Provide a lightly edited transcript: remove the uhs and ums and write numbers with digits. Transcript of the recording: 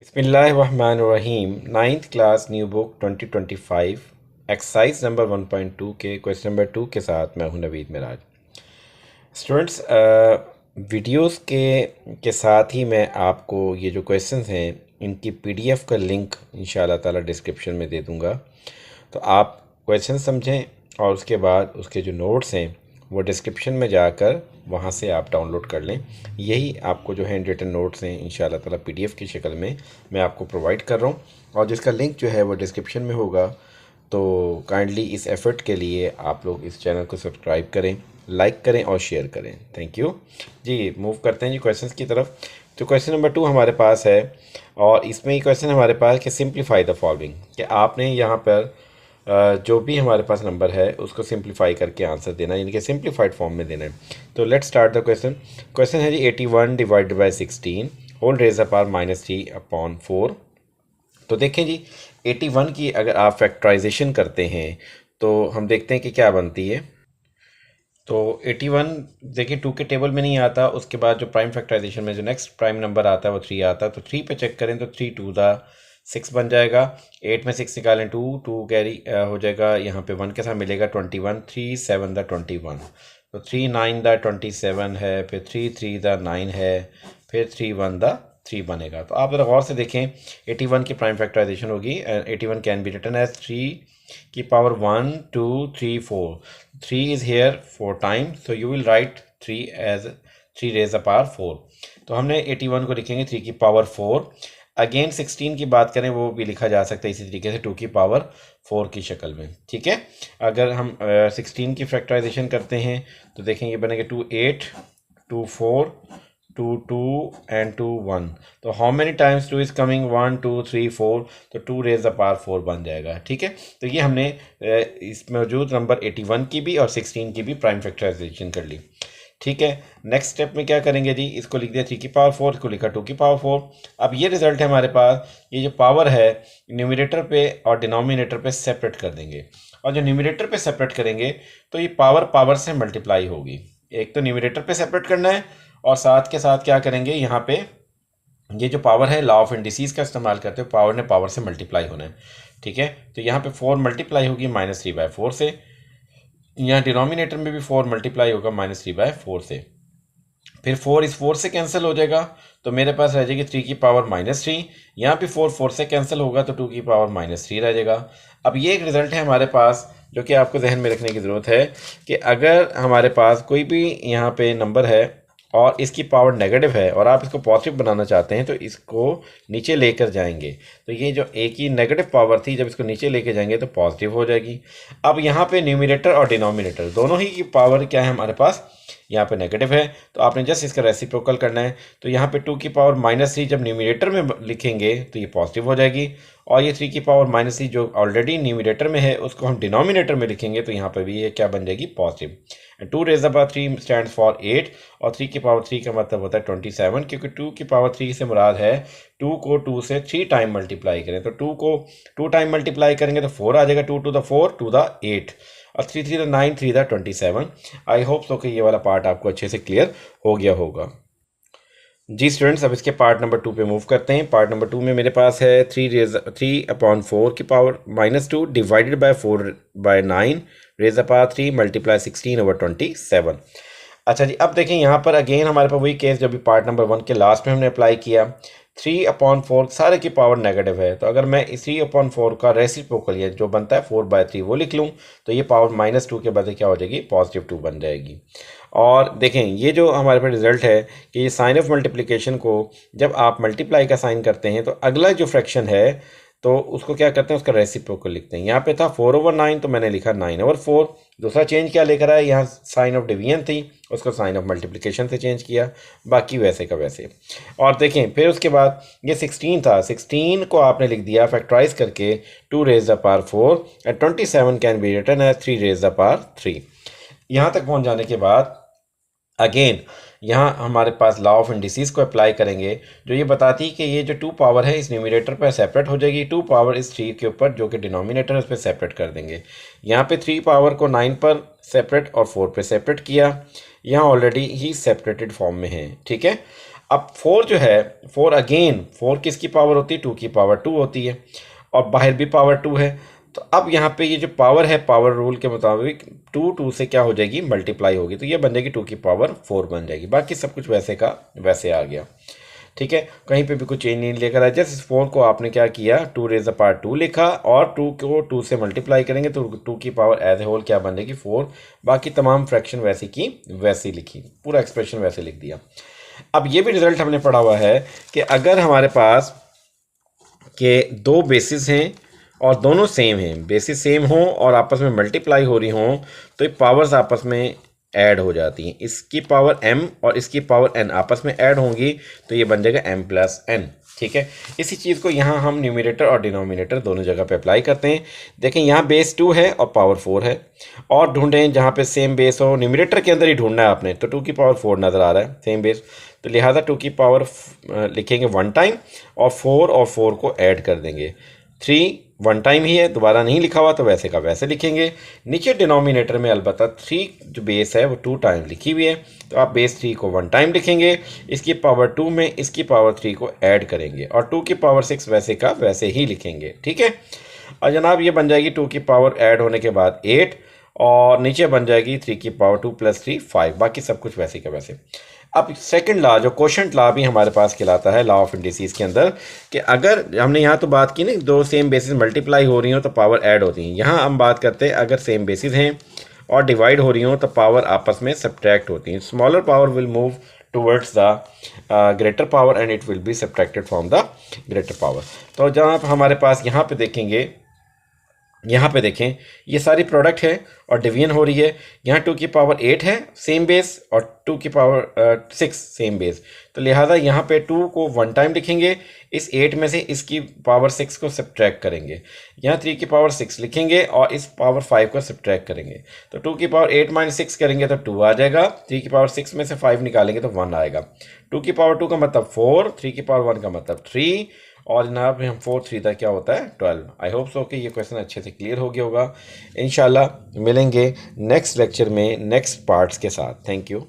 बिस्मिल्लाहिर्रहमानिर्रहीम। Ninth class new book 2025 exercise number 1.2 के question number 2 के साथ मैं हूं नवीद मिराज। स्टूडेंट्स, वीडियोस के साथ ही मैं आपको ये जो क्वेश्चंस हैं इनकी पीडीएफ का लिंक इंशाल्लाह ताला डिस्क्रिप्शन में दे दूंगा, तो आप क्वेश्चन समझें और उसके बाद उसके जो नोट्स हैं वो डिस्क्रिप्शन में जाकर वहाँ से आप डाउनलोड कर लें। यही आपको जो हैंड रिटन नोट्स हैं इंशाल्लाह ताला पीडीएफ की शक्ल में मैं आपको प्रोवाइड कर रहा हूँ, और जिसका लिंक जो है वो डिस्क्रिप्शन में होगा। तो काइंडली इस एफ़र्ट के लिए आप लोग इस चैनल को सब्सक्राइब करें, लाइक करें और शेयर करें। Thank you ji. मूव करते हैं जी क्वेश्चंस की तरफ। तो क्वेश्चन नंबर 2 हमारे पास है, और इसमें ये क्वेश्चन हमारे पास कि सिंप्लीफाई द फॉलोइंग, कि आपने यहाँ पर जो भी हमारे पास नंबर है उसको सिंप्लीफाई करके आंसर देना है, यानी कि सिंप्लीफाइड फॉर्म में देना है। तो let's start the question. Question है जी 81 divided by 16 whole raise a power -3/4। तो देखें जी 81 की अगर आप फैक्टराइजेशन करते हैं तो हम देखते हैं कि क्या बनती है। तो 81 देखिए 2 के टेबल में नहीं आता, उसके बाद जो प्राइम फैक्टराइजेशन में जो नेक्स्ट प्राइम नंबर आता है वो 3 आता है। तो 3 पे चेक करें तो 3 2 द 6 बन जाएगा। 8 में 6 निकालें 2 2 कैरी हो जाएगा, यहाँ पे 1 के साथ मिलेगा 21। 3 7 द 21, तो 3 9 द 27 है, फिर 3 3 द 9 है, फिर 3 1 द 3 बनेगा। तो आप ज़रा गौर से देखें 81 की प्राइम फैक्टराइजेशन होगी। 81 कैन बी रिटन एज 3 की power 1 2 3 4। 3 is here 4 times, so you will write 3 as 3 raised to power 4। तो हमने 81 को लिखेंगे 3 की पावर 4। अगेन 16 की बात करें वो भी लिखा जा सकता है इसी तरीके से 2 की पावर 4 की शक्ल में, ठीक है। अगर हम 16 की फैक्टराइजेशन करते हैं तो देखें ये बनेगा 2 8 2 4 2 2 एंड 2 1। तो how many times 2 is coming 1 2 3 4, तो 2 रेज द पावर 4 बन जाएगा, ठीक है। तो ये हमने इस मौजूद नंबर 81 की भी और 16 की भी प्राइम फैक्टराइजेशन कर ली, ठीक है। नेक्स्ट स्टेप में क्या करेंगे जी, इसको लिख दिया 3 की पावर 4, इसको लिखा 2 की पावर 4। अब ये रिजल्ट है हमारे पास, ये जो पावर है न्यूमरेटर पे और डिनोमिनेटर पे सेपरेट कर देंगे, और जो न्यूमरेटर पे सेपरेट करेंगे तो ये पावर पावर से मल्टीप्लाई होगी। एक तो न्यूमरेटर पे सेपरेट करना है, और साथ के साथ क्या करेंगे यहाँ पे ये जो पावर है लॉ ऑफ इंडिसीज का इस्तेमाल करते हो, पावर ने पावर से मल्टीप्लाई होना है, ठीक है। तो यहाँ पे 4 मल्टीप्लाई होगी -3/4 से, यहाँ डिनोमिनेटर में भी 4 मल्टीप्लाई होगा -3/4 से, फिर 4 इस 4 से कैंसिल हो जाएगा, तो मेरे पास रह जाएगी 3 की पावर -3। यहाँ पे 4 4 से कैंसिल होगा तो 2 की पावर -3 रह जाएगा। अब ये एक रिजल्ट है हमारे पास जो कि आपको जहन में रखने की ज़रूरत है कि अगर हमारे पास कोई भी यहाँ पे नंबर है और इसकी पावर नेगेटिव है और आप इसको पॉजिटिव बनाना चाहते हैं तो इसको नीचे लेकर जाएंगे, तो ये जो एक ही नेगेटिव पावर थी जब इसको नीचे लेके जाएंगे तो पॉजिटिव हो जाएगी। अब यहाँ पे न्यूमरेटर और डिनोमिनेटर दोनों ही की पावर क्या है हमारे पास, यहाँ पे नेगेटिव है, तो आपने जस्ट इसका रेसिप्रोकल करना है। तो यहाँ पे 2 की पावर -3 जब न्यूमरेटर में लिखेंगे तो ये पॉजिटिव हो जाएगी, और ये 3 की पावर -3 जो ऑलरेडी न्यूमरेटर में है उसको हम डिनोमिनेटर में लिखेंगे तो यहाँ पे भी ये क्या बन जाएगी, positive. And 2 raise the power 3 stand for 8, और 3 की पावर 3 का मतलब होता है 27, क्योंकि 2 की पावर 3 से मुराद है 2 को 2 से 3 टाइम मल्टीप्लाई करें, तो 2 को 2 टाइम मल्टीप्लाई करेंगे तो 4 आ जाएगा, 2 टू द 4 2 द 8, और 3 3 the 9 3 the 27। I hope so कि ये वाला पार्ट आपको अच्छे से क्लियर हो गया होगा जी स्टूडेंट्स। अब इसके पार्ट नंबर 2 पे मूव करते हैं। पार्ट नंबर 2 में मेरे पास है 3/4 की power -2 divided by 4/9 raise the power 3 multiply 16/27। अच्छा जी, अब देखें यहाँ पर अगेन हमारे पास वही केस जो भी पार्ट नंबर 1 के लास्ट में हमने अप्लाई किया। 3/4 सारे की पावर नेगेटिव है, तो अगर मैं इस 3/4 का रेसिप्रोकल या जो बनता है 4/3 वो लिख लूँ तो ये पावर -2 के बदले क्या हो जाएगी, +2 बन जाएगी। और देखें ये जो हमारे पास रिजल्ट है कि ये साइन ऑफ मल्टीप्लिकेशन को जब आप मल्टीप्लाई का साइन करते हैं तो अगला जो फ्रैक्शन है तो उसको क्या करते हैं, उसका रेसिप्रोकल लिखते हैं। यहाँ पे था 4/9 तो मैंने लिखा 9/4। दूसरा चेंज क्या लेकर आया, यहाँ साइन ऑफ डिवीजन थी उसको साइन ऑफ मल्टीप्लिकेशन से चेंज किया, बाकी वैसे का वैसे। और देखें फिर उसके बाद ये 16 था, 16 को आपने लिख दिया फैक्टराइज करके 2 raise the power 4 and 27 can be written as 3 raise the power 3। यहाँ तक पहुँच जाने के बाद अगेन यहाँ हमारे पास लॉ ऑफ इंडिसीज को अप्लाई करेंगे जो ये बताती है कि ये जो 2 पावर है इस न्यूमरेटर पर सेपरेट हो जाएगी, 2 पावर इस 3 के ऊपर जो कि डिनोमिनेटर है उस पर सेपरेट कर देंगे। यहाँ पे 3 पावर को 9 पर सेपरेट और 4 पे सेपरेट किया, यहाँ ऑलरेडी ही सेपरेटेड फॉर्म में है, ठीक है। अब 4 जो है, 4 अगेन 4 किसकी पावर होती है, 2 की पावर 2 होती है, और बाहर भी पावर 2 है। तो अब यहाँ पे ये जो पावर है, पावर रूल के मुताबिक 2 से क्या हो जाएगी, मल्टीप्लाई होगी, तो ये बन जाएगी 2 की पावर 4 बन जाएगी। बाकी सब कुछ वैसे का वैसे आ गया, ठीक है, कहीं पे भी कुछ चेंज नहीं लेकर आया। जस्ट इस 4 को आपने क्या किया, 2 रेज़ द पावर 2 लिखा, और 2 को 2 से मल्टीप्लाई करेंगे तो 2 की पावर एज ए होल क्या बन जाएगी, 4। बाकी तमाम फ्रैक्शन वैसी की वैसी लिखी, पूरा एक्सप्रेशन वैसे लिख दिया। अब ये भी रिजल्ट हमने पढ़ा हुआ है कि अगर हमारे पास के 2 बेसिस हैं और दोनों सेम हैं, बेसिस सेम हों और आपस में मल्टीप्लाई हो रही हों, तो ये पावर्स आपस में ऐड हो जाती हैं। इसकी पावर m और इसकी पावर n आपस में ऐड होंगी, तो ये बन जाएगा m प्लस n, ठीक है। इसी चीज़ को यहाँ हम न्यूमरेटर और डिनोमिनेटर दोनों जगह पे अप्लाई करते हैं। देखें यहाँ बेस 2 है और पावर 4 है, और ढूंढें जहाँ पे सेम बेस हो, न्यूमरेटर के अंदर ही ढूंढना है आपने, तो 2 की पावर 4 नज़र आ रहा है सेम बेस, तो लिहाजा 2 की पावर लिखेंगे 1 टाइम, और 4 को ऐड कर देंगे। 3 1 टाइम ही है, दोबारा नहीं लिखा हुआ, तो वैसे का वैसे लिखेंगे। नीचे डिनोमिनेटर में अलबत्ता 3 जो बेस है वो 2 टाइम लिखी हुई है, तो आप बेस 3 को 1 टाइम लिखेंगे, इसकी पावर 2 में इसकी पावर 3 को ऐड करेंगे, और 2 की पावर 6 वैसे का वैसे ही लिखेंगे, ठीक है। और जनाब ये बन जाएगी 2 की पावर ऐड होने के बाद 8, और नीचे बन जाएगी 3 की पावर 2 प्लस 3 5, बाकी सब कुछ वैसे का वैसे। अब सेकंड लॉ जो कोशेंट लॉ भी हमारे पास कहलाता है लॉ ऑफ इंडिसेस के अंदर, कि अगर हमने यहाँ तो बात की ना 2 सेम बेसिस मल्टीप्लाई हो रही हो तो पावर ऐड होती हैं, यहाँ हम बात करते हैं अगर सेम बेसिस हैं और डिवाइड हो रही हो तो पावर आपस में सब्ट्रैक्ट होती हैं। Smaller power will move towards the greater power and it will be subtracted from the greater power. तो जहाँ हमारे पास यहाँ पे देखेंगे, यहाँ पे देखें ये सारी प्रोडक्ट है और डिवीजन हो रही है। यहाँ 2 की पावर 8 है सेम बेस, और 2 की पावर 6 सेम बेस, तो लिहाजा यहाँ पे 2 को 1 टाइम लिखेंगे, इस 8 में से इसकी पावर 6 को सब्ट्रैक्ट करेंगे। यहाँ 3 की पावर 6 लिखेंगे और इस पावर 5 को सब्ट्रैक्ट करेंगे, तो 2 की पावर 8 माइनस 6 करेंगे तो 2 आ जाएगा। 3 की पावर 6 में से 5 निकालेंगे तो 1 आएगा। 2 की पावर 2 का मतलब 4, 3 की पावर 1 का मतलब 3, और जनाब हम 4 3 तक क्या होता है 12। आई होप सो कि ये क्वेश्चन अच्छे से क्लियर हो गया होगा। इंशाल्लाह मिलेंगे नेक्स्ट लेक्चर में नेक्स्ट पार्ट्स के साथ। Thank you.